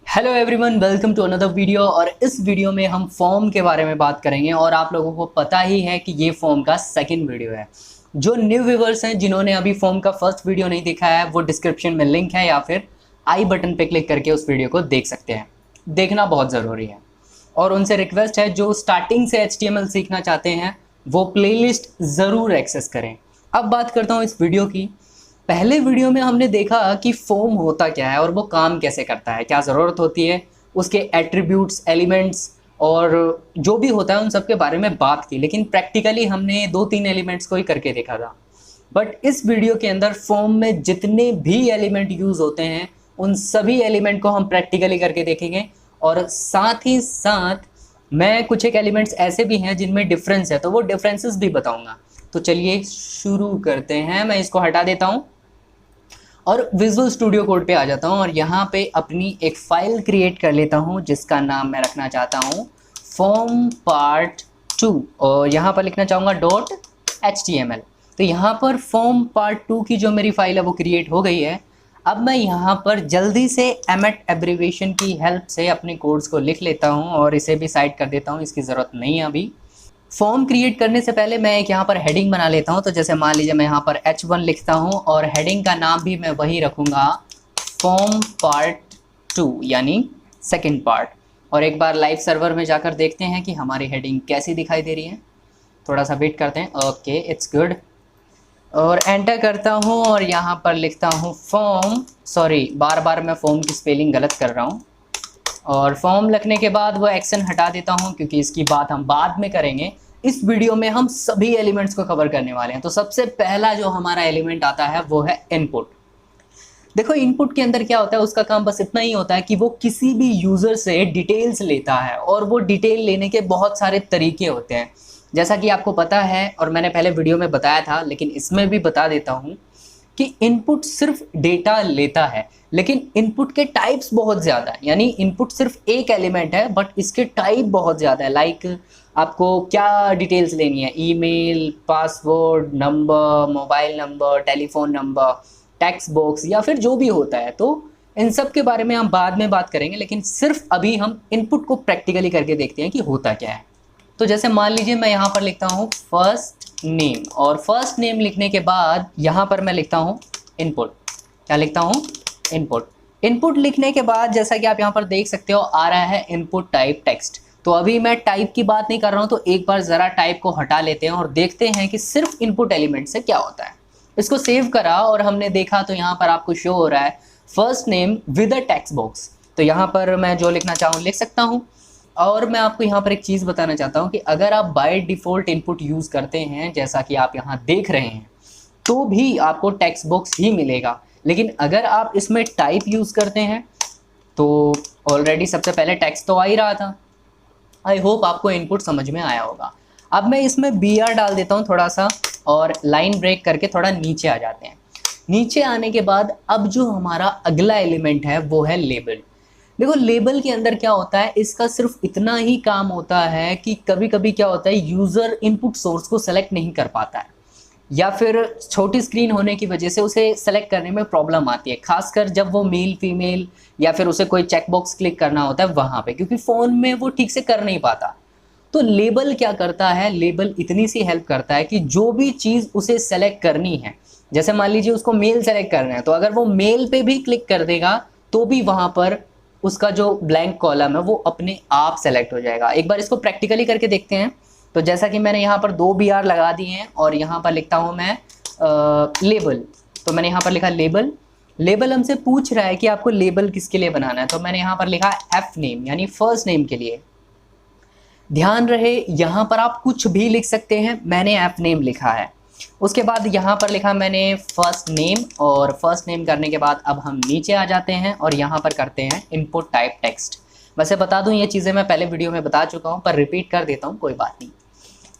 Hello everyone, welcome to another video. और इस video में हम फॉर्म के बारे में बात करेंगे। और आप लोगों को पता ही है कि ये फॉर्म का सेकंड वीडियो है। जो न्यू व्यूवर्स हैं जिन्होंने अभी फॉर्म का फर्स्ट वीडियो नहीं देखा है, वो डिस्क्रिप्शन में लिंक है या फिर आई बटन पे क्लिक करके उस वीडियो को देख सकते हैं। देखना बहुत ज़रूरी है। और उनसे रिक्वेस्ट है जो स्टार्टिंग से HTML सीखना चाहते हैं वो प्लेलिस्ट ज़रूर एक्सेस करें। अब बात करता हूँ इस वीडियो की। पहले वीडियो में हमने देखा कि फॉर्म होता क्या है और वो काम कैसे करता है, क्या ज़रूरत होती है, उसके एट्रीब्यूट्स, एलिमेंट्स और जो भी होता है उन सब के बारे में बात की। लेकिन प्रैक्टिकली हमने 2-3 एलिमेंट्स को ही करके देखा था। बट इस वीडियो के अंदर फॉर्म में जितने भी एलिमेंट यूज़ होते हैं उन सभी एलिमेंट को हम प्रैक्टिकली करके देखेंगे। और साथ ही साथ मैं कुछ एक एलिमेंट्स ऐसे भी हैं जिनमें डिफरेंस है, तो वो डिफरेंसेस भी बताऊंगा। तो चलिए शुरू करते हैं। मैं इसको हटा देता हूँ और विजुअल स्टूडियो कोड पे आ जाता हूँ और यहाँ पे अपनी एक फ़ाइल क्रिएट कर लेता हूँ जिसका नाम मैं रखना चाहता हूँ फॉर्म पार्ट 2। और यहाँ पर लिखना चाहूँगा .html। तो यहाँ पर फॉर्म पार्ट 2 की जो मेरी फ़ाइल है वो क्रिएट हो गई है। अब मैं यहाँ पर जल्दी से एमेट एब्रीविएशन की हेल्प से अपने कोड्स को लिख लेता हूँ और इसे भी साइड कर देता हूँ, इसकी ज़रूरत नहीं है अभी। फॉर्म क्रिएट करने से पहले मैं एक यहाँ पर हेडिंग बना लेता हूँ। तो जैसे मान लीजिए मैं यहाँ पर H1 लिखता हूँ और हेडिंग का नाम भी मैं वही रखूँगा, फॉर्म पार्ट 2 यानी सेकंड पार्ट। और एक बार लाइव सर्वर में जाकर देखते हैं कि हमारी हेडिंग कैसी दिखाई दे रही है। थोड़ा सा वेट करते हैं। Okay, it's good. और एंटर करता हूँ और यहाँ पर लिखता हूँ फॉर्म, सॉरी बार बार मैं फॉर्म की स्पेलिंग गलत कर रहा हूँ। और फॉर्म लिखने के बाद वो एक्शन हटा देता हूँ क्योंकि इसकी बात हम बाद में करेंगे। इस वीडियो में हम सभी एलिमेंट्स को कवर करने वाले हैं। तो सबसे पहला जो हमारा एलिमेंट आता है वो है इनपुट। देखो इनपुट के अंदर क्या होता है, उसका काम बस इतना ही होता है कि वो किसी भी यूज़र से डिटेल्स लेता है। और वो डिटेल लेने के बहुत सारे तरीके होते हैं, जैसा कि आपको पता है और मैंने पहले वीडियो में बताया था, लेकिन इसमें भी बता देता हूँ कि इनपुट सिर्फ डेटा लेता है, लेकिन इनपुट के टाइप्स बहुत ज़्यादा है। यानी इनपुट सिर्फ एक एलिमेंट है बट इसके टाइप बहुत ज़्यादा है। लाइक आपको क्या डिटेल्स लेनी है, email, password, number, mobile number, telephone number, text box या फिर जो भी होता है। तो इन सब के बारे में हम बाद में बात करेंगे, लेकिन सिर्फ अभी हम इनपुट को प्रैक्टिकली करके देखते हैं कि होता क्या है। तो जैसे मान लीजिए मैं यहाँ पर लिखता हूँ फर्स्ट नेम, और फर्स्ट नेम लिखने के बाद यहाँ पर मैं लिखता हूँ इनपुट। क्या लिखता हूँ? इनपुट। इनपुट लिखने के बाद जैसा कि आप यहाँ पर देख सकते हो आ रहा है इनपुट टाइप टेक्स्ट। तो अभी मैं टाइप की बात नहीं कर रहा हूँ, तो एक बार ज़रा टाइप को हटा लेते हैं और देखते हैं कि सिर्फ इनपुट एलिमेंट से क्या होता है। इसको सेव करा और हमने देखा तो यहाँ पर आपको शो हो रहा है first name with a text box. तो यहाँ पर मैं जो लिखना चाहूँ लिख सकता हूँ। और मैं आपको यहाँ पर एक चीज़ बताना चाहता हूँ कि अगर आप बाय डिफ़ॉल्ट इनपुट यूज़ करते हैं जैसा कि आप यहाँ देख रहे हैं तो भी आपको टेक्स्ट बॉक्स ही मिलेगा। लेकिन अगर आप इसमें टाइप यूज़ करते हैं तो ऑलरेडी सबसे पहले टेक्स्ट तो आ ही रहा था। आई होप आपको इनपुट समझ में आया होगा। अब मैं इसमें BR डाल देता हूँ थोड़ा सा और लाइन ब्रेक करके थोड़ा नीचे आ जाते हैं। नीचे आने के बाद अब जो हमारा अगला एलिमेंट है वो है लेबल। देखो लेबल के अंदर क्या होता है, इसका सिर्फ इतना ही काम होता है कि कभी कभी क्या होता है यूज़र इनपुट सोर्स को सेलेक्ट नहीं कर पाता है या फिर छोटी स्क्रीन होने की वजह से उसे सेलेक्ट करने में प्रॉब्लम आती है, खासकर जब वो मेल फीमेल या फिर उसे कोई चेकबॉक्स क्लिक करना होता है वहाँ पे, क्योंकि फ़ोन में वो ठीक से कर नहीं पाता। तो लेबल क्या करता है, लेबल इतनी सी हेल्प करता है कि जो भी चीज़ उसे सेलेक्ट करनी है, जैसे मान लीजिए उसको मेल सेलेक्ट करना है, तो अगर वो मेल पे भी क्लिक कर देगा तो भी वहाँ पर उसका जो ब्लैंक कॉलम है वो अपने आप सेलेक्ट हो जाएगा। एक बार इसको प्रैक्टिकली करके देखते हैं। तो जैसा कि मैंने यहाँ पर 2 BR लगा दिए हैं और यहाँ पर लिखता हूँ मैं लेबल। तो मैंने यहाँ पर लिखा लेबल। लेबल हमसे पूछ रहा है कि आपको लेबल किसके लिए बनाना है, तो मैंने यहाँ पर लिखा F नेम यानी फर्स्ट नेम के लिए। ध्यान रहे यहाँ पर आप कुछ भी लिख सकते हैं, मैंने F नेम लिखा है। उसके बाद यहाँ पर लिखा मैंने फर्स्ट नेम, और फर्स्ट नेम करने के बाद अब हम नीचे आ जाते हैं और यहाँ पर करते हैं इनपुट टाइप टेक्स्ट। वैसे बता दूँ ये चीज़ें मैं पहले वीडियो में बता चुका हूँ पर रिपीट कर देता हूँ, कोई बात नहीं।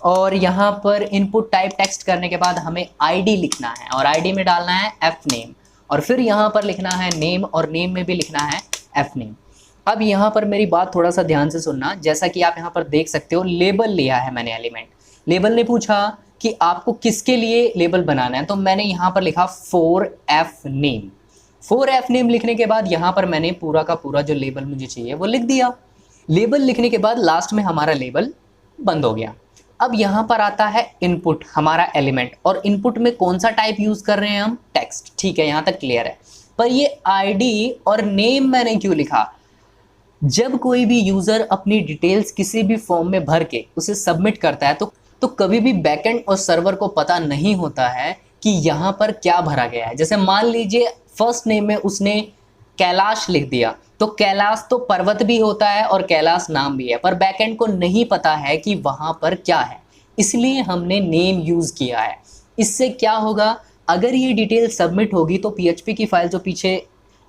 और यहाँ पर इनपुट टाइप टेक्स्ट करने के बाद हमें ID लिखना है और ID में डालना है F नेम, और फिर यहाँ पर लिखना है नेम और नेम में भी लिखना है F नेम। अब यहाँ पर मेरी बात थोड़ा सा ध्यान से सुनना। जैसा कि आप यहाँ पर देख सकते हो लेबल लिया है मैंने एलिमेंट। लेबल ने पूछा कि आपको किसके लिए लेबल बनाना है, तो मैंने यहाँ पर लिखा for F name. 4F name लिखने के बाद यहाँ पर मैंने पूरा का पूरा जो लेबल मुझे चाहिए वो लिख दिया। लेबल लिखने के बाद लास्ट में हमारा लेबल बंद हो गया। अब यहाँ पर आता है इनपुट, हमारा एलिमेंट, और इनपुट में कौन सा टाइप यूज़ कर रहे हैं हम, टेक्स्ट। ठीक है, यहाँ तक क्लियर है। पर ये आईडी और नेम मैंने क्यों लिखा, जब कोई भी यूज़र अपनी डिटेल्स किसी भी फॉर्म में भर के उसे सबमिट करता है तो कभी भी बैकएंड और सर्वर को पता नहीं होता है कि यहाँ पर क्या भरा गया है। जैसे मान लीजिए फर्स्ट नेम में उसने कैलाश लिख दिया, तो कैलाश तो पर्वत भी होता है और कैलाश नाम भी है, पर बैकएंड को नहीं पता है कि वहाँ पर क्या है, इसलिए हमने नेम यूज़ किया है। इससे क्या होगा, अगर ये डिटेल सबमिट होगी तो PHP की फाइल जो पीछे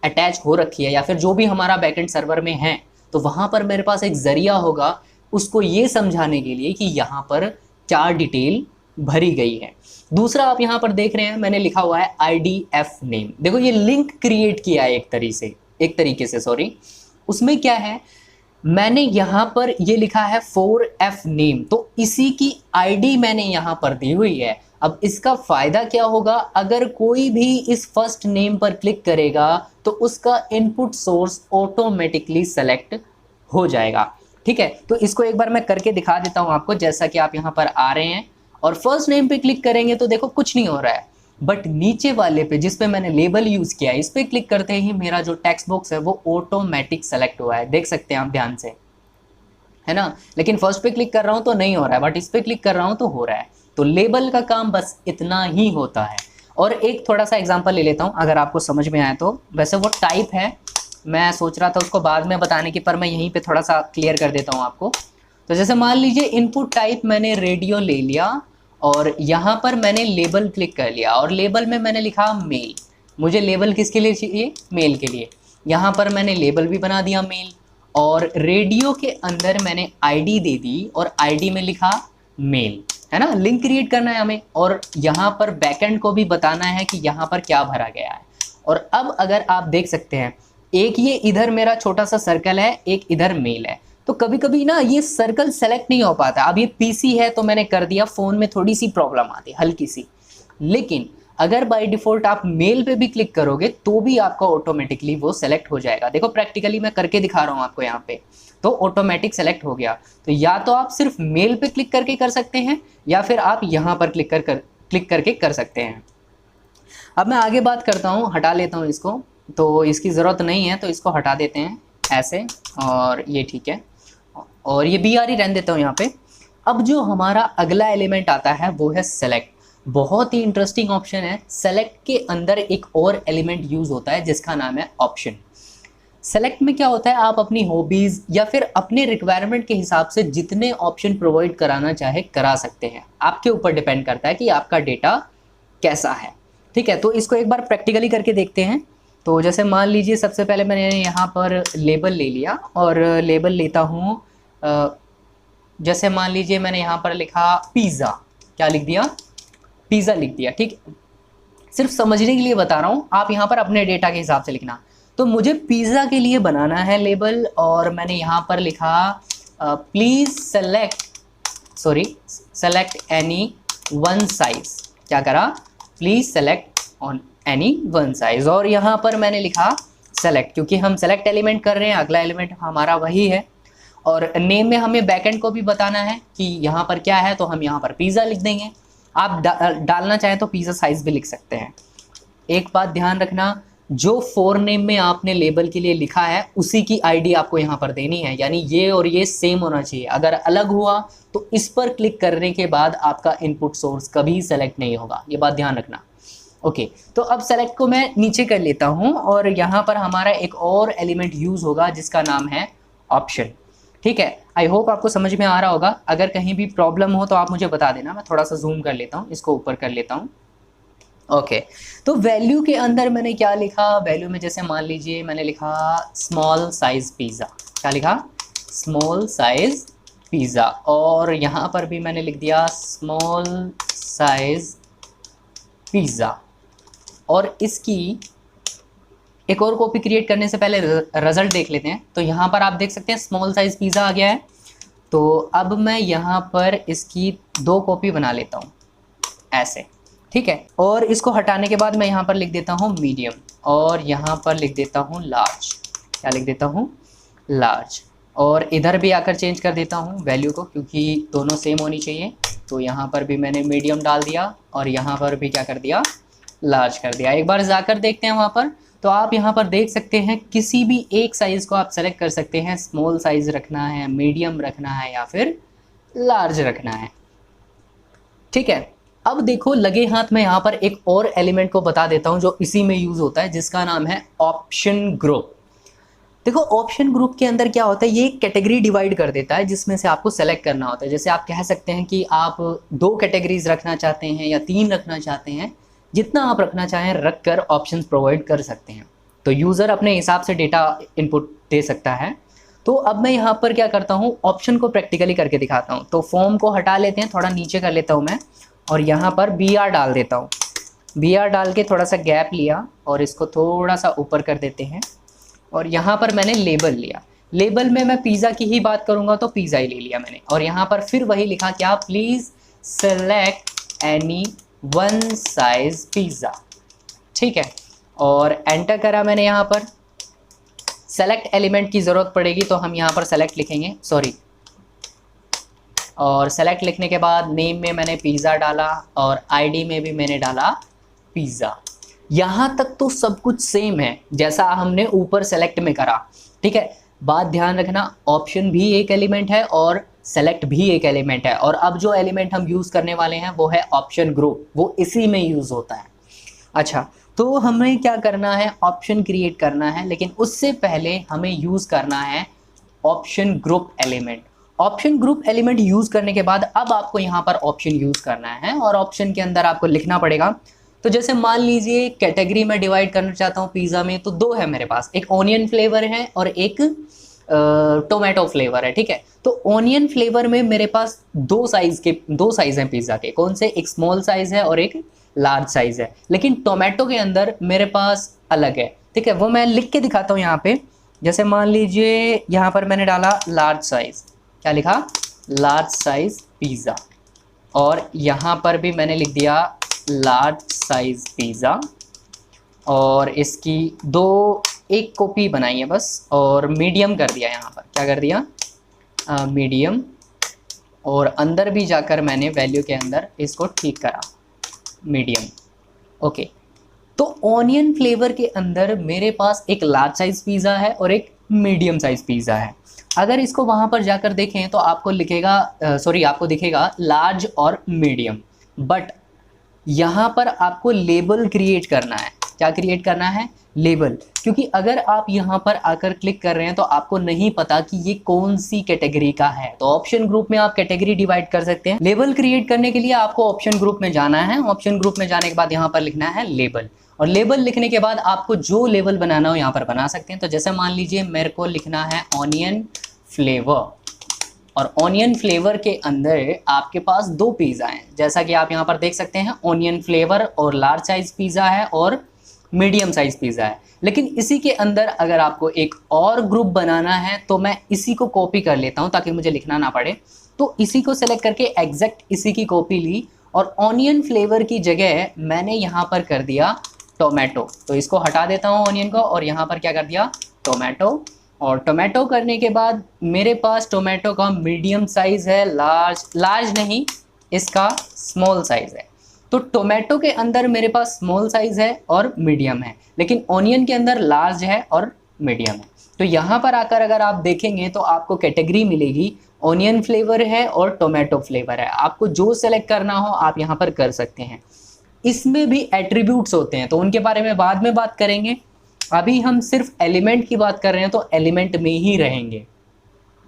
अटैच हो रखी है या फिर जो भी हमारा बैकएंड सर्वर में है, तो वहाँ पर मेरे पास एक ज़रिया होगा उसको ये समझाने के लिए कि यहाँ पर क्या डिटेल भरी गई है। दूसरा आप यहाँ पर देख रहे हैं मैंने लिखा हुआ है IDF नेम। देखो ये लिंक क्रिएट किया है एक तरीके से सॉरी। उसमें क्या है, मैंने यहाँ पर ये लिखा है 4F नेम, तो इसी की ID मैंने यहाँ पर दी हुई है। अब इसका फ़ायदा क्या होगा, अगर कोई भी इस फर्स्ट नेम पर क्लिक करेगा तो उसका इनपुट सोर्स ऑटोमेटिकली सेलेक्ट हो जाएगा। ठीक है, तो इसको एक बार मैं करके दिखा देता हूँ आपको। जैसा कि आप यहाँ पर आ रहे हैं और फर्स्ट नेम पे क्लिक करेंगे तो देखो कुछ नहीं हो रहा है, बट नीचे वाले पे जिस पे मैंने लेबल यूज़ किया है इस पर क्लिक करते ही मेरा जो टेक्स्ट बॉक्स है वो ऑटोमेटिक सेलेक्ट हुआ है। देख सकते हैं आप ध्यान से, है ना। लेकिन फर्स्ट पे क्लिक कर रहा हूँ तो नहीं हो रहा है, बट इस पे क्लिक कर रहा हूँ तो हो रहा है। तो लेबल का काम बस इतना ही होता है। और एक थोड़ा सा एग्जांपल ले लेता हूँ अगर आपको समझ में आए तो। वैसे वो टाइप है, मैं सोच रहा था उसको बाद में बताने की, पर मैं यहीं पे थोड़ा सा क्लियर कर देता हूँ आपको। तो जैसे मान लीजिए इनपुट टाइप मैंने रेडियो ले लिया और यहाँ पर मैंने लेबल क्लिक कर लिया और लेबल में मैंने लिखा मेल। मुझे लेबल किसके लिए चाहिए, मेल के लिए। यहाँ पर मैंने लेबल भी बना दिया मेल, और रेडियो के अंदर मैंने ID दे दी और ID में लिखा मेल, है ना। लिंक क्रिएट करना है हमें और यहाँ पर बैकएंड को भी बताना है कि यहाँ पर क्या भरा गया है। और अब अगर आप देख सकते हैं, एक ये इधर मेरा छोटा सा सर्कल है, एक इधर मेल है, तो कभी कभी ना ये सर्कल सेलेक्ट नहीं हो पाता। अब ये PC है तो मैंने कर दिया, फ़ोन में थोड़ी सी प्रॉब्लम आती है हल्की सी, लेकिन अगर बाय डिफ़ॉल्ट आप मेल पे भी क्लिक करोगे तो भी आपका ऑटोमेटिकली वो सेलेक्ट हो जाएगा। देखो प्रैक्टिकली मैं करके दिखा रहा हूँ आपको यहाँ पे, तो ऑटोमेटिक सेलेक्ट हो गया। तो या तो आप सिर्फ मेल पे क्लिक करके कर सकते हैं या फिर आप यहाँ पर क्लिक करके कर सकते हैं। अब मैं आगे बात करता हूँ, हटा लेता हूँ इसको, तो इसकी ज़रूरत नहीं है तो इसको हटा देते हैं ऐसे, और ये ठीक है, और ये BR ही रहने देता हूँ यहाँ पे। अब जो हमारा अगला एलिमेंट आता है वो है सेलेक्ट। बहुत ही इंटरेस्टिंग ऑप्शन है। सेलेक्ट के अंदर एक और एलिमेंट यूज़ होता है जिसका नाम है ऑप्शन। सेलेक्ट में क्या होता है, आप अपनी हॉबीज़ या फिर अपने रिक्वायरमेंट के हिसाब से जितने ऑप्शन प्रोवाइड कराना चाहे करा सकते हैं। आपके ऊपर डिपेंड करता है कि आपका डेटा कैसा है। ठीक है, तो इसको एक बार प्रैक्टिकली करके देखते हैं। तो जैसे मान लीजिए सबसे पहले मैंने यहाँ पर लेबल ले लिया और लेबल लेता हूँ, जैसे मान लीजिए मैंने यहाँ पर लिखा पिज़्ज़ा। क्या लिख दिया, पिज़्ज़ा लिख दिया। ठीक, सिर्फ समझने के लिए बता रहा हूँ, आप यहाँ पर अपने डेटा के हिसाब से लिखना। तो मुझे पिज़्ज़ा के लिए बनाना है लेबल, और मैंने यहाँ पर लिखा please select any one size. क्या करा, please select on any one size, और यहाँ पर मैंने लिखा सेलेक्ट, क्योंकि हम सेलेक्ट एलिमेंट कर रहे हैं, अगला एलिमेंट हमारा वही है। और नेम में हमें बैकएंड को भी बताना है कि यहाँ पर क्या है, तो हम यहाँ पर पिज़्ज़ा लिख देंगे। आप डालना चाहें तो पिज़्ज़ा साइज़ भी लिख सकते हैं। एक बात ध्यान रखना, जो फॉर नेम में आपने लेबल के लिए लिखा है उसी की ID आपको यहाँ पर देनी है, यानी ये और ये सेम होना चाहिए। अगर अलग हुआ तो इस पर क्लिक करने के बाद आपका इनपुट सोर्स कभी सेलेक्ट नहीं होगा, ये बात ध्यान रखना। ओके, तो अब सेलेक्ट को मैं नीचे कर लेता हूँ और यहाँ पर हमारा एक और एलिमेंट यूज़ होगा जिसका नाम है ऑप्शन। ठीक है, आई होप आपको समझ में आ रहा होगा। अगर कहीं भी प्रॉब्लम हो तो आप मुझे बता देना, मैं थोड़ा सा जूम कर लेता हूँ, इसको ऊपर कर लेता हूँ। ओके, तो वैल्यू के अंदर मैंने क्या लिखा, वैल्यू में जैसे मान लीजिए मैंने लिखा स्मॉल साइज़ पिज़्ज़ा। क्या लिखा, स्मॉल साइज़ पिज़्ज़ा, और यहाँ पर भी मैंने लिख दिया स्मॉल साइज़ पिज़्ज़ा। और इसकी एक और कॉपी क्रिएट करने से पहले रिजल्ट देख लेते हैं। तो यहाँ पर आप देख सकते हैं स्मॉल साइज़ पिज़्ज़ा आ गया है। तो अब मैं यहाँ पर इसकी 2 कॉपी बना लेता हूँ ऐसे, ठीक है। और इसको हटाने के बाद मैं यहाँ पर लिख देता हूँ मीडियम, और यहाँ पर लिख देता हूँ लार्ज। क्या लिख देता हूँ? लार्ज। और इधर भी आकर चेंज कर देता हूँ वैल्यू को, क्योंकि दोनों सेम होनी चाहिए। तो यहाँ पर भी मैंने मीडियम डाल दिया और यहाँ पर भी क्या कर दिया? लार्ज कर दिया। एक बार जाकर देखते हैं वहाँ पर, तो आप यहाँ पर देख सकते हैं किसी भी एक साइज़ को आप सेलेक्ट कर सकते हैं। स्मॉल साइज़ रखना है, मीडियम रखना है, या फिर लार्ज रखना है। ठीक है। अब देखो लगे हाथ में यहाँ पर एक और एलिमेंट को बता देता हूँ जो इसी में यूज़ होता है, जिसका नाम है ऑप्शन ग्रुप। देखो ऑप्शन ग्रुप के अंदर क्या होता है, ये कैटेगरी डिवाइड कर देता है जिसमें से आपको सेलेक्ट करना होता है। जैसे आप कह सकते हैं कि आप 2 कैटेगरीज रखना चाहते हैं या 3 रखना चाहते हैं, जितना आप रखना चाहें रख कर ऑप्शंस प्रोवाइड कर सकते हैं। तो यूज़र अपने हिसाब से डेटा इनपुट दे सकता है। तो अब मैं यहाँ पर क्या करता हूँ, ऑप्शन को प्रैक्टिकली करके दिखाता हूँ। तो फॉर्म को हटा लेते हैं, थोड़ा नीचे कर लेता हूँ मैं, और यहाँ पर BR डाल देता हूँ। BR डाल के थोड़ा सा गैप लिया और इसको थोड़ा सा ऊपर कर देते हैं। और यहाँ पर मैंने लेबल लिया। लेबल में मैं पिज़्ज़ा की ही बात करूँगा तो पिज़्ज़ा ही ले लिया मैंने। और यहाँ पर फिर वही लिखा, क्या? Please select any one size pizza. ठीक है। और एंटर करा मैंने। यहाँ पर सेलेक्ट एलिमेंट की ज़रूरत पड़ेगी तो हम यहाँ पर सेलेक्ट लिखेंगे, सॉरी। और सेलेक्ट लिखने के बाद नेम में मैंने पिज़्ज़ा डाला और आईडी में भी मैंने डाला पिज़्ज़ा। यहाँ तक तो सब कुछ सेम है जैसा हमने ऊपर सेलेक्ट में करा। ठीक है। बात ध्यान रखना, ऑप्शन भी एक एलिमेंट है और सेलेक्ट भी एक एलिमेंट है। और अब जो एलिमेंट हम यूज़ करने वाले हैं वो है ऑप्शन ग्रुप, वो इसी में यूज़ होता है। अच्छा, तो हमें क्या करना है? ऑप्शन क्रिएट करना है, लेकिन उससे पहले हमें यूज़ करना है option group element. Option group element use करने के बाद अब आपको यहाँ पर ऑप्शन यूज़ करना है और ऑप्शन के अंदर आपको लिखना पड़ेगा। तो जैसे मान लीजिए कैटेगरी में डिवाइड करना चाहता हूँ पिज़्ज़ा में, तो 2 है मेरे पास, एक ऑनियन फ्लेवर है और एक टोमेटो फ्लेवर है। ठीक है। तो ऑनियन फ्लेवर में मेरे पास 2 साइज़ हैं पिज़्ज़ा के। कौन से? एक स्मॉल साइज़ है और एक लार्ज साइज़ है। लेकिन टोमेटो के अंदर मेरे पास अलग है। ठीक है। वो मैं लिख के दिखाता हूँ यहाँ पे। जैसे मान लीजिए यहाँ पर मैंने डाला लार्ज साइज़। क्या लिखा? Large size pizza. और यहाँ पर भी मैंने लिख दिया लार्ज साइज़ पिज़्ज़ा। और इसकी 1 कॉपी बनाई है बस, और मीडियम कर दिया। यहाँ पर क्या कर दिया? मीडियम। और अंदर भी जाकर मैंने वैल्यू के अंदर इसको ठीक करा, मीडियम। ओके। तो ऑनियन फ्लेवर के अंदर मेरे पास एक लार्ज साइज़ पिज़्ज़ा है और एक मीडियम साइज़ पिज़्ज़ा है। अगर इसको वहाँ पर जाकर देखें तो आपको आपको दिखेगा लार्ज और मीडियम। बट यहाँ पर आपको लेबल क्रिएट करना है। क्या क्रिएट करना है? लेबल। क्योंकि अगर आप यहाँ पर आकर क्लिक कर रहे हैं तो आपको नहीं पता कि ये कौन सी कैटेगरी का है। तो ऑप्शन ग्रुप में आप कैटेगरी डिवाइड कर सकते हैं। लेबल क्रिएट करने के लिए आपको ऑप्शन ग्रुप में जाना है। ऑप्शन ग्रुप में जाने के बाद यहाँ पर लिखना है लेबल। और लेबल लिखने के बाद आपको जो लेबल बनाना हो यहाँ पर बना सकते हैं। तो जैसे मान लीजिए मेरे को लिखना है ऑनियन फ्लेवर, और ऑनियन फ्लेवर के अंदर आपके पास 2 पिज़्ज़ा हैं। जैसा कि आप यहाँ पर देख सकते हैं, ऑनियन फ्लेवर और लार्ज साइज़ पिज़्ज़ा है और मीडियम साइज़ पिज़्ज़ा है। लेकिन इसी के अंदर अगर आपको एक और ग्रुप बनाना है तो मैं इसी को कॉपी कर लेता हूँ ताकि मुझे लिखना ना पड़े। तो इसी को सेलेक्ट करके एग्जैक्ट इसी की कॉपी ली और ऑनियन फ्लेवर की जगह मैंने यहाँ पर कर दिया टोमेटो। तो इसको हटा देता हूँ ऑनियन को, और यहाँ पर क्या कर दिया? टोमेटो। और टोमेटो करने के बाद मेरे पास टोमेटो का मीडियम साइज़ है, लार्ज नहीं, इसका स्मॉल साइज़ है। तो टोमेटो के अंदर मेरे पास स्मॉल साइज़ है और मीडियम है, लेकिन ऑनियन के अंदर लार्ज है और मीडियम है। तो यहाँ पर आकर अगर आप देखेंगे तो आपको कैटेगरी मिलेगी, ऑनियन फ्लेवर है और टोमेटो फ्लेवर है। आपको जो सेलेक्ट करना हो आप यहाँ पर कर सकते हैं। इसमें भी एट्रीब्यूट्स होते हैं तो उनके बारे में बाद में बात करेंगे। अभी हम सिर्फ एलिमेंट की बात कर रहे हैं तो एलिमेंट में ही रहेंगे।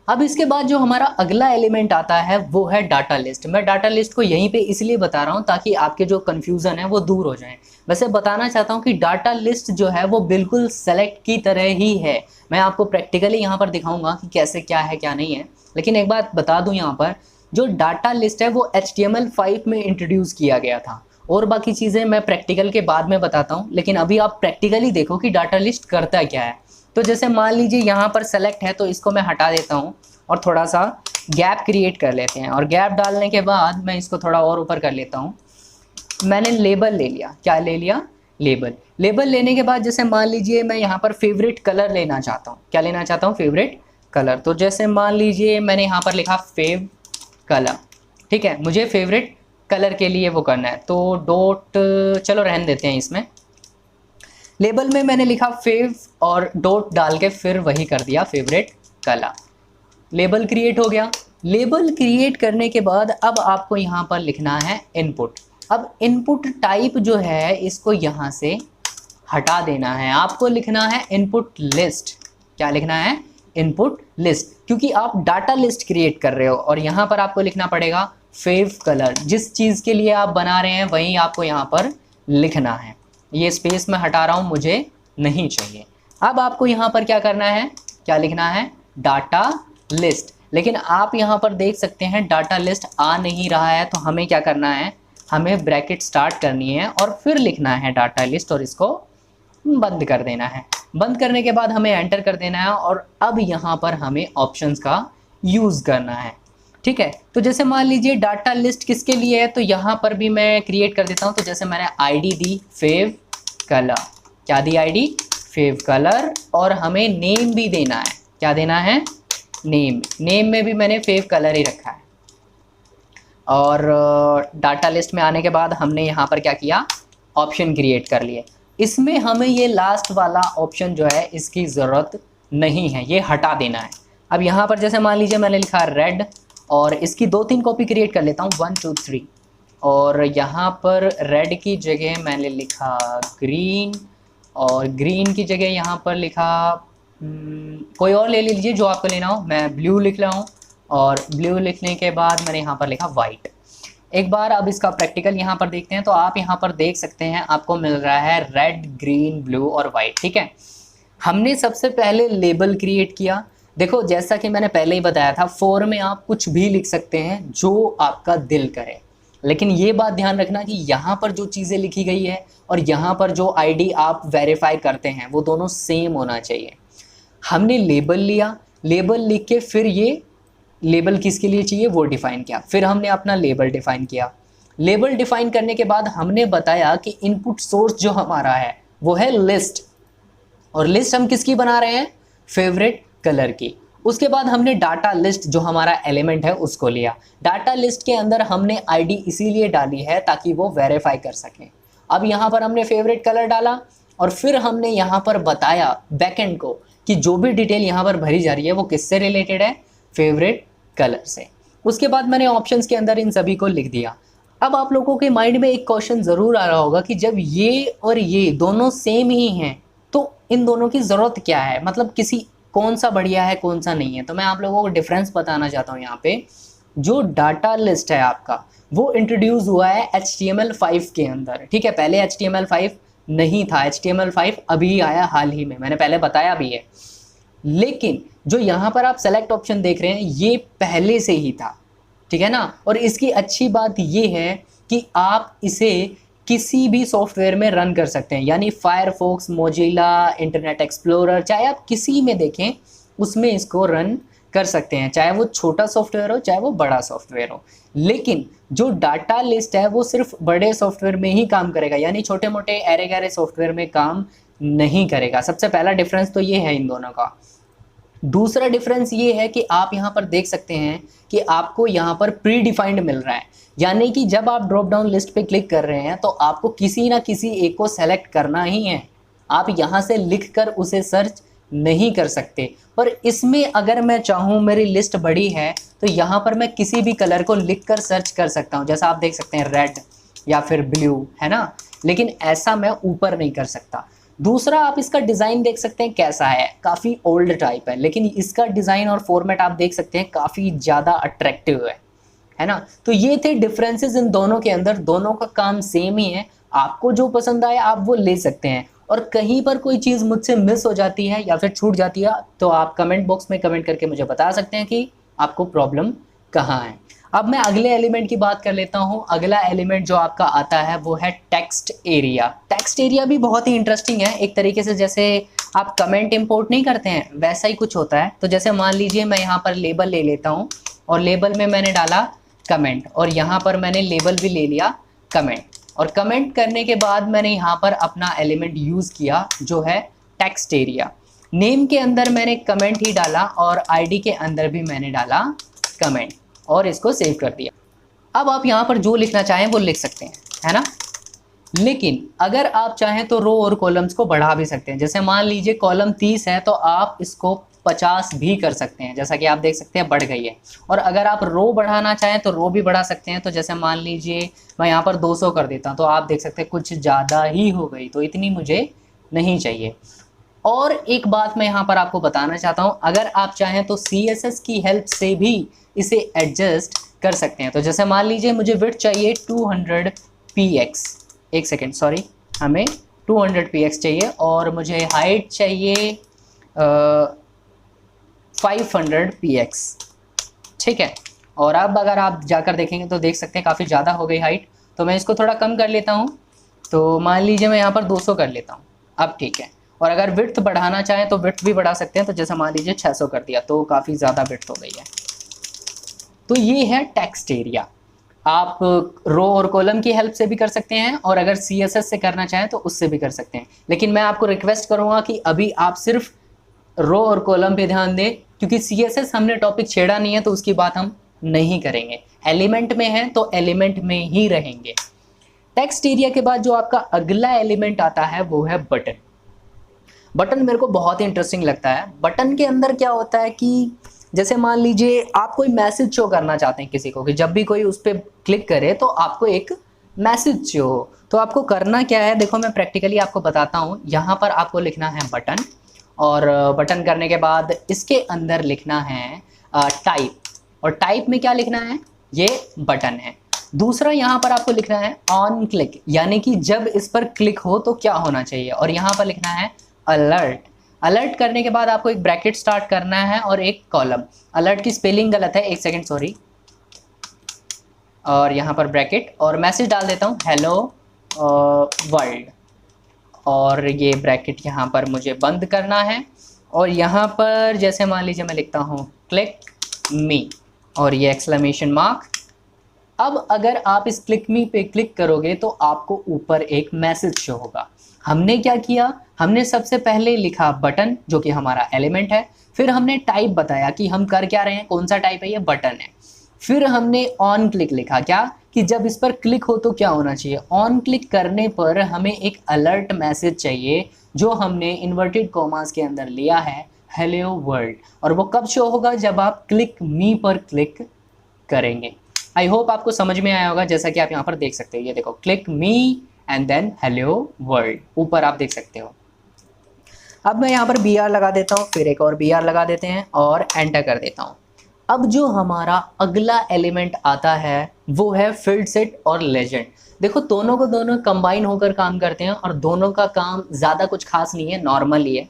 अब इसके बाद जो हमारा अगला एलिमेंट आता है वो है डाटा लिस्ट। मैं डाटा लिस्ट को यहीं पे इसलिए बता रहा हूँ ताकि आपके जो कन्फ्यूज़न है वो दूर हो जाए। वैसे बताना चाहता हूँ कि डाटा लिस्ट जो है वो बिल्कुल सेलेक्ट की तरह ही है। मैं आपको प्रैक्टिकली यहाँ पर दिखाऊंगा कि कैसे क्या है क्या नहीं है। लेकिन एक बात बता दूँ, यहाँ पर जो डाटा लिस्ट है वो HTML5 में इंट्रोड्यूस किया गया था, और बाकी चीज़ें मैं प्रैक्टिकल के बाद में बताता हूँ। लेकिन अभी आप प्रैक्टिकली देखो कि डाटा लिस्ट करता क्या है। तो जैसे मान लीजिए यहाँ पर सेलेक्ट है तो इसको मैं हटा देता हूँ और थोड़ा सा गैप क्रिएट कर लेते हैं। और गैप डालने के बाद मैं इसको थोड़ा और ऊपर कर लेता हूँ। मैंने लेबल ले लिया। क्या ले लिया? लेबल। लेबल लेने के बाद जैसे मान लीजिए मैं यहाँ पर फेवरेट कलर लेना चाहता हूँ। क्या लेना चाहता हूँ? Favourite colour. तो जैसे मान लीजिए मैंने यहाँ पर लिखा फेव कलर, ठीक है, मुझे फेवरेट कलर के लिए वो करना है, तो डॉट, चलो रहने देते हैं इसमें। लेबल में मैंने लिखा फेव और डॉट डाल के फिर वही कर दिया फेवरेट कलर। लेबल क्रिएट हो गया। लेबल क्रिएट करने के बाद अब आपको यहाँ पर लिखना है इनपुट। अब इनपुट टाइप जो है इसको यहाँ से हटा देना है। आपको लिखना है इनपुट लिस्ट। क्या लिखना है? इनपुट लिस्ट, क्योंकि आप डाटा लिस्ट क्रिएट कर रहे हो और यहाँ पर आपको लिखना पड़ेगा फेव कलर। जिस चीज़ के लिए आप बना रहे हैं वही आपको यहाँ पर लिखना है। ये स्पेस मैं हटा रहा हूँ, मुझे नहीं चाहिए। अब आपको यहाँ पर क्या करना है? क्या लिखना है? Data list. लेकिन आप यहाँ पर देख सकते हैं डाटा लिस्ट आ नहीं रहा है, तो हमें क्या करना है? हमें ब्रैकेट स्टार्ट करनी है और फिर लिखना है डाटा लिस्ट और इसको बंद कर देना है। बंद करने के बाद हमें एंटर कर देना है और अब यहाँ पर हमें ऑप्शंस का यूज़ करना है, ठीक है। तो जैसे मान लीजिए डाटा लिस्ट किसके लिए है, तो यहाँ पर भी मैं क्रिएट कर देता हूँ। तो जैसे मैंने आईडी दी फेव कलर। क्या दी? ID few colour. और हमें नेम भी देना है। क्या देना है? नेम। नेम में भी मैंने फेव कलर ही रखा है। और डाटा लिस्ट में आने के बाद हमने यहाँ पर क्या किया? ऑप्शन क्रिएट कर लिए। इसमें हमें ये लास्ट वाला ऑप्शन जो है इसकी ज़रूरत नहीं है, ये हटा देना है। अब यहाँ पर जैसे मान लीजिए मैंने लिखा रेड और इसकी 2-3 कॉपी क्रिएट कर लेता हूँ, 1 2 3। और यहाँ पर रेड की जगह मैंने लिखा ग्रीन और ग्रीन की जगह यहाँ पर लिखा कोई और ले लीजिए जो आपको लेना हो। मैं ब्लू लिख रहा हूँ और ब्लू लिखने के बाद मैंने यहाँ पर लिखा वाइट। एक बार अब इसका प्रैक्टिकल यहाँ पर देखते हैं। तो आप यहाँ पर देख सकते हैं आपको मिल रहा है रेड, ग्रीन, ब्लू और वाइट, ठीक है। हमने सबसे पहले लेबल क्रिएट किया। देखो जैसा कि मैंने पहले ही बताया था, फॉर में आप कुछ भी लिख सकते हैं जो आपका दिल करे, लेकिन ये बात ध्यान रखना कि यहाँ पर जो चीज़ें लिखी गई है और यहाँ पर जो आईडी आप वेरीफाई करते हैं वो दोनों सेम होना चाहिए। हमने लेबल लिया, लेबल लिख के फिर ये लेबल किसके लिए चाहिए वो डिफ़ाइन किया। फिर हमने अपना लेबल डिफ़ाइन किया। लेबल डिफ़ाइन करने के बाद हमने बताया कि इनपुट सोर्स जो हमारा है वो है लिस्ट, और लिस्ट हम किसकी बना रहे हैं? फेवरेट कलर की। उसके बाद हमने डाटा लिस्ट जो हमारा एलिमेंट है उसको लिया। डाटा लिस्ट के अंदर हमने आईडी इसीलिए डाली है ताकि वो वेरीफाई कर सकें। अब यहाँ पर हमने फेवरेट कलर डाला और फिर हमने यहाँ पर बताया बैकएंड को कि जो भी डिटेल यहाँ पर भरी जा रही है वो किससे रिलेटेड है? फेवरेट कलर से। उसके बाद मैंने ऑप्शंस के अंदर इन सभी को लिख दिया। अब आप लोगों के माइंड में एक क्वेश्चन ज़रूर आ रहा होगा कि जब ये और ये दोनों सेम ही हैं तो इन दोनों की ज़रूरत क्या है, मतलब किसी कौन सा बढ़िया है कौन सा नहीं है। तो मैं आप लोगों को डिफरेंस बताना चाहता हूँ। यहाँ पे जो डाटा लिस्ट है आपका वो इंट्रोड्यूस हुआ है HTML5 के अंदर, ठीक है। पहले HTML5 नहीं था, HTML5 अभी आया हाल ही में, मैंने पहले बताया भी है। लेकिन जो यहाँ पर आप सेलेक्ट ऑप्शन देख रहे हैं ये पहले से ही था, ठीक है ना। और इसकी अच्छी बात ये है कि आप इसे किसी भी सॉफ्टवेयर में रन कर सकते हैं, यानी फायरफॉक्स, मोजिला, इंटरनेट एक्सप्लोरर, चाहे आप किसी में देखें उसमें इसको रन कर सकते हैं, चाहे वो छोटा सॉफ्टवेयर हो चाहे वो बड़ा सॉफ्टवेयर हो। लेकिन जो डाटा लिस्ट है वो सिर्फ बड़े सॉफ्टवेयर में ही काम करेगा, यानी छोटे मोटे एरे गैरे सॉफ्टवेयर में काम नहीं करेगा। सबसे पहला डिफरेंस तो ये है इन दोनों का। दूसरा डिफरेंस ये है कि आप यहाँ पर देख सकते हैं कि आपको यहाँ पर प्री डिफाइंड मिल रहा है, यानी कि जब आप ड्रॉप डाउन लिस्ट पे क्लिक कर रहे हैं तो आपको किसी ना किसी एक को सेलेक्ट करना ही है। आप यहाँ से लिखकर उसे सर्च नहीं कर सकते। पर इसमें अगर मैं चाहूँ, मेरी लिस्ट बड़ी है तो यहाँ पर मैं किसी भी कलर को लिखकर सर्च कर सकता हूँ, जैसा आप देख सकते हैं रेड या फिर ब्लू, है ना। लेकिन ऐसा मैं ऊपर नहीं कर सकता। दूसरा, आप इसका डिज़ाइन देख सकते हैं कैसा है, काफ़ी ओल्ड टाइप है, लेकिन इसका डिज़ाइन और फॉर्मेट आप देख सकते हैं काफ़ी ज़्यादा अट्रैक्टिव है ना। तो ये थे डिफरेंसेस इन दोनों के अंदर। दोनों का काम सेम ही है, आपको जो पसंद आए आप वो ले सकते हैं। और कहीं पर कोई चीज़ मुझसे मिस हो जाती है या फिर छूट जाती है तो आप कमेंट बॉक्स में कमेंट करके मुझे बता सकते हैं कि आपको प्रॉब्लम कहाँ है। अब मैं अगले एलिमेंट की बात कर लेता हूँ। अगला एलिमेंट जो आपका आता है वो है टेक्स्ट एरिया। टेक्स्ट एरिया भी बहुत ही इंटरेस्टिंग है। एक तरीके से जैसे आप कमेंट इंपोर्ट नहीं करते हैं वैसा ही कुछ होता है। तो जैसे मान लीजिए मैं यहाँ पर लेबल ले लेता हूँ और लेबल में मैंने डाला कमेंट, और यहाँ पर मैंने लेबल भी ले लिया कमेंट, और कमेंट करने के बाद मैंने यहाँ पर अपना एलिमेंट यूज़ किया जो है टेक्स्ट एरिया। नेम के अंदर मैंने कमेंट ही डाला और आईडी के अंदर भी मैंने डाला कमेंट और इसको सेव कर दिया। अब आप यहाँ पर जो लिखना चाहें वो लिख सकते हैं, है ना। लेकिन अगर आप चाहें तो रो और कॉलम्स को बढ़ा भी सकते हैं। जैसे मान लीजिए कॉलम 30 है तो आप इसको 50 भी कर सकते हैं, जैसा कि आप देख सकते हैं बढ़ गई है। और अगर आप रो बढ़ाना चाहें तो रो भी बढ़ा सकते हैं। तो जैसे मान लीजिए मैं यहाँ पर 200 कर देता हूँ तो आप देख सकते हैं कुछ ज़्यादा ही हो गई, तो इतनी मुझे नहीं चाहिए। और एक बात मैं यहाँ पर आपको बताना चाहता हूँ, अगर आप चाहें तो CSS की हेल्प से भी इसे एडजस्ट कर सकते हैं। तो जैसे मान लीजिए मुझे विड्थ चाहिए 200 px, एक सेकेंड सॉरी, हमें 200 px चाहिए और मुझे हाइट चाहिए 500 px, ठीक है। और अब अगर आप जाकर देखेंगे तो देख सकते हैं काफ़ी ज़्यादा हो गई हाइट, तो मैं इसको थोड़ा कम कर लेता हूँ। तो मान लीजिए मैं यहाँ पर 200 कर लेता हूँ, अब ठीक है। और अगर विड्थ बढ़ाना चाहें तो विड्थ भी बढ़ा सकते हैं। तो जैसे मान लीजिए 600 कर दिया तो काफ़ी ज़्यादा विड्थ हो गई है। तो ये है टेक्स्ट एरिया। आप रो और कॉलम की हेल्प से भी कर सकते हैं और अगर CSS से करना चाहें तो उससे भी कर सकते हैं। लेकिन मैं आपको रिक्वेस्ट करूँगा कि अभी आप सिर्फ रो और कॉलम पे ध्यान दें, क्योंकि CSS हमने टॉपिक छेड़ा नहीं है तो उसकी बात हम नहीं करेंगे। एलिमेंट में है तो एलिमेंट में ही रहेंगे। टेक्स्ट एरिया के बाद जो आपका अगला एलिमेंट आता है वो है बटन। बटन मेरे को बहुत ही इंटरेस्टिंग लगता है। बटन के अंदर क्या होता है कि जैसे मान लीजिए आप कोई मैसेज शो करना चाहते हैं किसी को, कि जब भी कोई उस पर क्लिक करे तो आपको एक मैसेज शो हो, तो आपको करना क्या है, देखो मैं प्रैक्टिकली आपको बताता हूँ। यहाँ पर आपको लिखना है बटन, और बटन करने के बाद इसके अंदर लिखना है टाइप, और टाइप में क्या लिखना है, ये बटन है। दूसरा यहाँ पर आपको लिखना है ऑन क्लिक, यानी कि जब इस पर क्लिक हो तो क्या होना चाहिए, और यहाँ पर लिखना है अलर्ट। अलर्ट करने के बाद आपको एक ब्रैकेट स्टार्ट करना है और एक कॉलम। अलर्ट की स्पेलिंग गलत है, एक सेकेंड सॉरी, और यहाँ पर ब्रैकेट और मैसेज डाल देता हूँ हेलो वर्ल्ड, और ये ब्रैकेट यहाँ पर मुझे बंद करना है। और यहाँ पर जैसे मान लीजिए मैं लिखता हूँ क्लिक मी और ये एक्सक्लेमेशन मार्क। अब अगर आप इस क्लिक मी पे क्लिक करोगे तो आपको ऊपर एक मैसेज शो होगा। हमने क्या किया, हमने सबसे पहले लिखा बटन जो कि हमारा एलिमेंट है, फिर हमने टाइप बताया कि हम कर क्या रहे हैं, कौन सा टाइप है, ये बटन है। फिर हमने ऑन क्लिक लिखा, क्या कि जब इस पर क्लिक हो तो क्या होना चाहिए। ऑन क्लिक करने पर हमें एक अलर्ट मैसेज चाहिए जो हमने इन्वर्टेड कॉमास के अंदर लिया है हेलो वर्ल्ड, और वो कब शो होगा, जब आप क्लिक मी पर क्लिक करेंगे। आई होप आपको समझ में आया होगा। जैसा कि आप यहाँ पर देख सकते हो, ये देखो click me and then hello world, ऊपर आप देख सकते हो। अब मैं यहाँ पर BR लगा देता हूँ, फिर एक और BR लगा देते हैं और एंटर कर देता हूँ। अब जो हमारा अगला एलिमेंट आता है वो है फील्ड सेट और लेजेंड। देखो दोनों को दोनों कंबाइन होकर काम करते हैं और दोनों का काम ज़्यादा कुछ खास नहीं है, नॉर्मल ही है।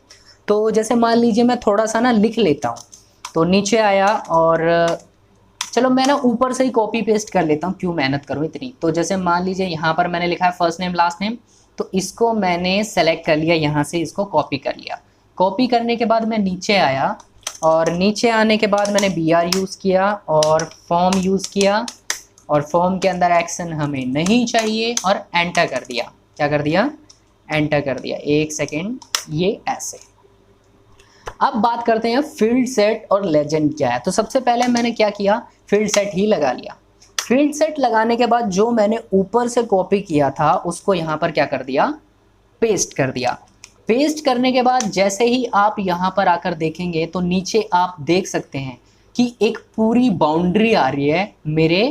तो जैसे मान लीजिए मैं थोड़ा सा ना लिख लेता हूँ, तो नीचे आया और चलो मैं ना ऊपर से ही कॉपी पेस्ट कर लेता हूँ, क्यों मेहनत करूँ इतनी। तो जैसे मान लीजिए यहाँ पर मैंने लिखा है फर्स्ट नेम लास्ट नेम, तो इसको मैंने सेलेक्ट कर लिया, यहाँ से इसको कॉपी कर लिया। कॉपी करने के बाद मैं नीचे आया और नीचे आने के बाद मैंने BR यूज़ किया और फॉर्म यूज़ किया, और फॉर्म के अंदर एक्शन हमें नहीं चाहिए और एंटर कर दिया। क्या कर दिया, एंटर कर दिया। एक सेकेंड, ये ऐसे। अब बात करते हैं फील्ड सेट और लेजेंड क्या है। तो सबसे पहले मैंने क्या किया, फील्ड सेट ही लगा लिया। फील्ड सेट लगाने के बाद जो मैंने ऊपर से कॉपी किया था उसको यहाँ पर क्या कर दिया, पेस्ट कर दिया। पेस्ट करने के बाद जैसे ही आप यहाँ पर आकर देखेंगे तो नीचे आप देख सकते हैं कि एक पूरी बाउंड्री आ रही है मेरे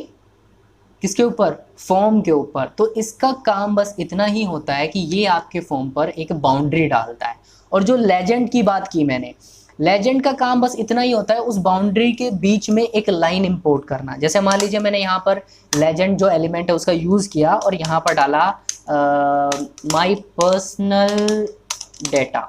किसके ऊपर, फॉर्म के ऊपर। तो इसका काम बस इतना ही होता है कि ये आपके फॉर्म पर एक बाउंड्री डालता है। और जो लेजेंड की बात की मैंने, लेजेंड का काम बस इतना ही होता है उस बाउंड्री के बीच में एक लाइन इंपोर्ट करना। जैसे मान लीजिए मैंने यहाँ पर लेजेंड जो एलिमेंट है उसका यूज़ किया और यहाँ पर डाला माई पर्सनल डेटा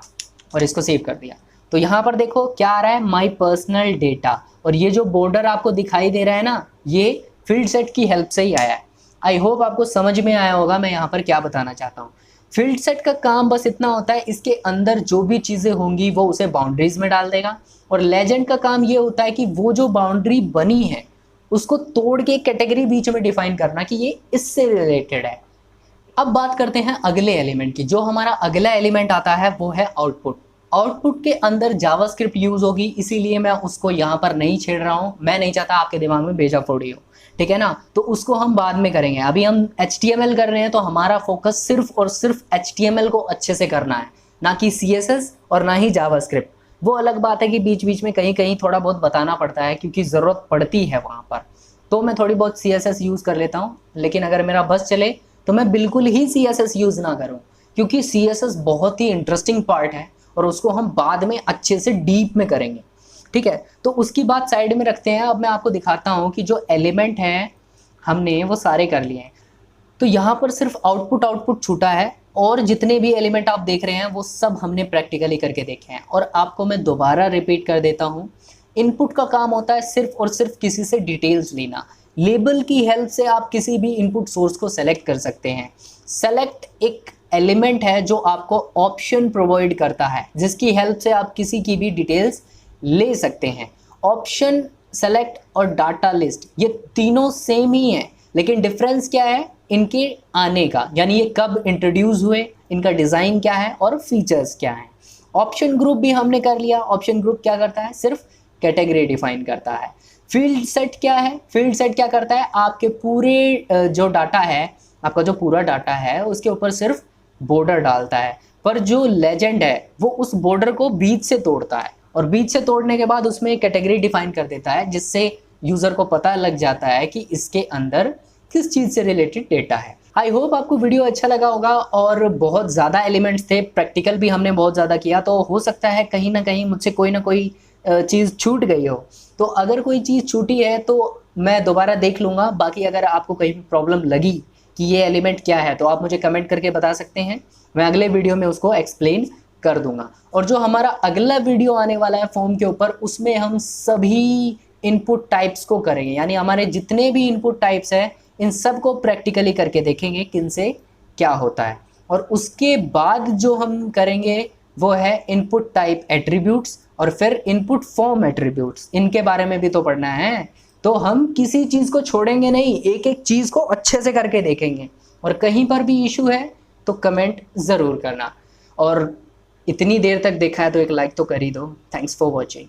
और इसको सेव कर दिया। तो यहाँ पर देखो क्या आ रहा है, माई पर्सनल डेटा, और ये जो बॉर्डर आपको दिखाई दे रहा है ना, ये फील्ड सेट की हेल्प से ही आया है। आई होप आपको समझ में आया होगा मैं यहाँ पर क्या बताना चाहता हूँ। फील्ड सेट का काम बस इतना होता है, इसके अंदर जो भी चीज़ें होंगी वो उसे बाउंड्रीज में डाल देगा। और लेजेंड का काम ये होता है कि वो जो बाउंड्री बनी है उसको तोड़ के कैटेगरी बीच में डिफाइन करना कि ये इससे रिलेटेड है। अब बात करते हैं अगले एलिमेंट की। जो हमारा अगला एलिमेंट आता है वो है आउटपुट। आउटपुट के अंदर जावास्क्रिप्ट यूज होगी, इसीलिए मैं उसको यहाँ पर नहीं छेड़ रहा हूँ। मैं नहीं चाहता आपके दिमाग में बेजा फोड़ी हो, ठीक है ना। तो उसको हम बाद में करेंगे। अभी हम HTML कर रहे हैं तो हमारा फोकस सिर्फ और सिर्फ HTML को अच्छे से करना है, ना कि CSS और ना ही जावास्क्रिप्ट। वो अलग बात है कि बीच बीच में कहीं कहीं थोड़ा बहुत बताना पड़ता है क्योंकि ज़रूरत पड़ती है वहाँ पर, तो मैं थोड़ी बहुत CSS यूज़ कर लेता हूँ। लेकिन अगर मेरा बस चले तो मैं बिल्कुल ही CSS यूज़ ना करूँ, क्योंकि CSS बहुत ही इंटरेस्टिंग पार्ट है और उसको हम बाद में अच्छे से डीप में करेंगे, ठीक है। तो उसकी बात साइड में रखते हैं। अब मैं आपको दिखाता हूँ कि जो एलिमेंट हैं हमने वो सारे कर लिए हैं। तो यहाँ पर सिर्फ आउटपुट छूटा है, और जितने भी एलिमेंट आप देख रहे हैं वो सब हमने प्रैक्टिकली करके देखे हैं। और आपको मैं दोबारा रिपीट कर देता हूँ, इनपुट का काम होता है सिर्फ और सिर्फ किसी से डिटेल्स लेना। लेबल की हेल्प से आप किसी भी इनपुट सोर्स को सेलेक्ट कर सकते हैं। सेलेक्ट एक एलिमेंट है जो आपको ऑप्शन प्रोवाइड करता है, जिसकी हेल्प से आप किसी की भी डिटेल्स ले सकते हैं। ऑप्शन, सेलेक्ट और डाटा लिस्ट ये तीनों सेम ही हैं, लेकिन डिफरेंस क्या है इनके आने का, यानी ये कब इंट्रोड्यूस हुए, इनका डिज़ाइन क्या है और फीचर्स क्या हैं। ऑप्शन ग्रुप भी हमने कर लिया। ऑप्शन ग्रुप क्या करता है, सिर्फ कैटेगरी डिफाइन करता है। फील्ड सेट क्या है, फील्ड सेट क्या करता है, आपके पूरे जो डाटा है, आपका जो पूरा डाटा है उसके ऊपर सिर्फ बॉर्डर डालता है, पर जो लेजेंड है वो उस बॉर्डर को बीच से तोड़ता है, और बीच से तोड़ने के बाद उसमें एक कैटेगरी डिफाइन कर देता है, जिससे यूज़र को पता लग जाता है कि इसके अंदर किस चीज़ से रिलेटेड डेटा है। आई होप आपको वीडियो अच्छा लगा होगा, और बहुत ज़्यादा एलिमेंट्स थे, प्रैक्टिकल भी हमने बहुत ज़्यादा किया, तो हो सकता है कहीं ना कहीं मुझसे कोई ना कोई चीज़ छूट गई हो। तो अगर कोई चीज़ छूटी है तो मैं दोबारा देख लूँगा। बाकी अगर आपको कहीं भी प्रॉब्लम लगी कि ये एलिमेंट क्या है तो आप मुझे कमेंट करके बता सकते हैं, मैं अगले वीडियो में उसको एक्सप्लेन कर दूंगा। और जो हमारा अगला वीडियो आने वाला है फॉर्म के ऊपर, उसमें हम सभी इनपुट टाइप्स को करेंगे, यानी हमारे जितने भी इनपुट टाइप्स हैं इन सब को प्रैक्टिकली करके देखेंगे किन से क्या होता है। और उसके बाद जो हम करेंगे वो है इनपुट टाइप एट्रीब्यूट्स और फिर इनपुट फॉर्म एट्रीब्यूट्स। इनके बारे में भी तो पढ़ना है, तो हम किसी चीज़ को छोड़ेंगे नहीं, एक एक चीज़ को अच्छे से करके देखेंगे। और कहीं पर भी इशू है तो कमेंट ज़रूर करना, और इतनी देर तक देखा है तो एक लाइक तो कर ही दो। Thanks for watching.